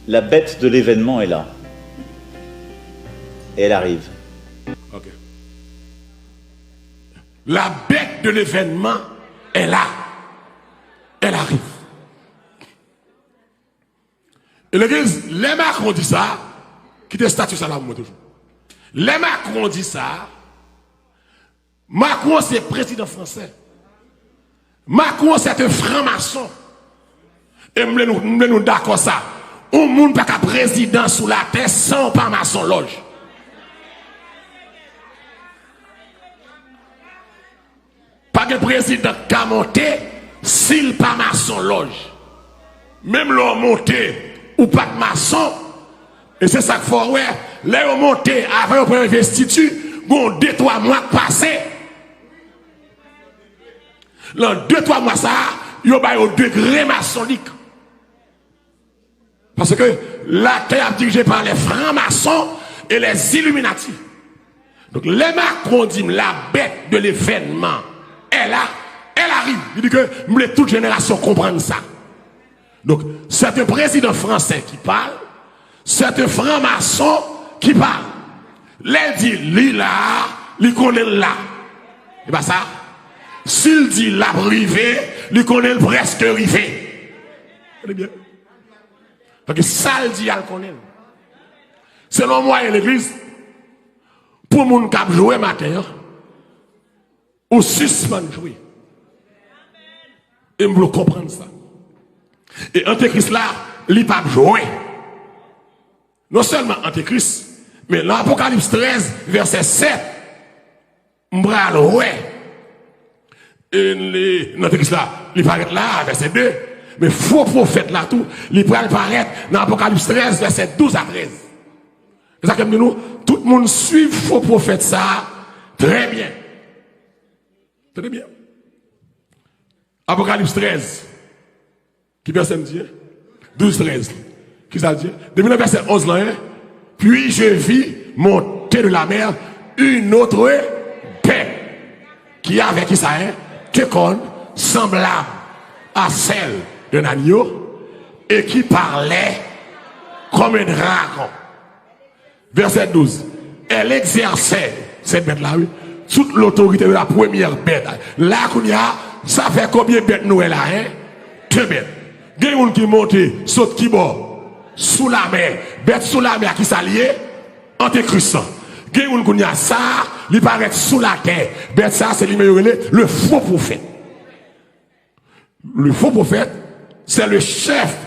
La bête de l'événement est là. Et elle arrive. Ok. La bête de l'événement est là. Elle arrive. Et l'église, les Macron dit ça, qui te statue ça là, moi toujours. Les Macron dit ça, Macron c'est président français. Macron c'est un franc-maçon. Et nous d'accord ça. On ne peut pas président sous la terre sans pas maçon loge. Pas de président qui a monté s'il pas maçon loge. Même l'on monté ou pas de maçon. Et c'est ça qu'il faut ouais. Là on monté avant un investiture, bon 2-3 mois passé. Dans 2-3 mois ça, il y a au degré maçonnique. Parce que la terre est dirigée par les francs-maçons et les Illuminati. Donc les Macron dit la bête de l'événement est là, elle arrive. Il dit que toute génération comprenne ça. Donc c'est un président français qui parle, c'est un franc-maçon qui parle. Il dit lui là, il connaît là. C'est pas ça? S'il dit la privé, il connaît presque arrivé. C'est bien. Parce que ça le dit, elle connaît. Selon moi et l'église, pour moun k'ap jouer matin, ou suspend jouer. Et me comprendre ça. Et Antéchrist là, il pas jouer. Non seulement Antéchrist, mais l'Apocalypse 13, verset 7, m'bral ouais. Et l'Antéchrist là, il paraît là, verset 2. Mais faux prophète là tout, il peut apparaître dans l'Apocalypse 13, verset 12 à 13. C'est ça que nous, tout le monde suit faux prophète ça, très bien. Très bien. Apocalypse 13, qui verset me dit, 12-13. Qui ça dit? Depuis le verset 11 là, puis je vis monter de la mer une autre bête qui avait qui ça est, semblable à celle d'un agneau et qui parlait comme un dragon. Verset 12. Elle exerçait, cette bête-là, oui, toute l'autorité de la première bête. Là, ça fait combien de bêtes nous là, hein? 2 bêtes. Il y a qui monte, saute qui bord, sous la mer. Bête sous la mer qui s'allie, Antéchrist. Il y a ça, il paraît sous la terre. Bête ça, c'est le faux prophète. Le faux prophète, c'est le chef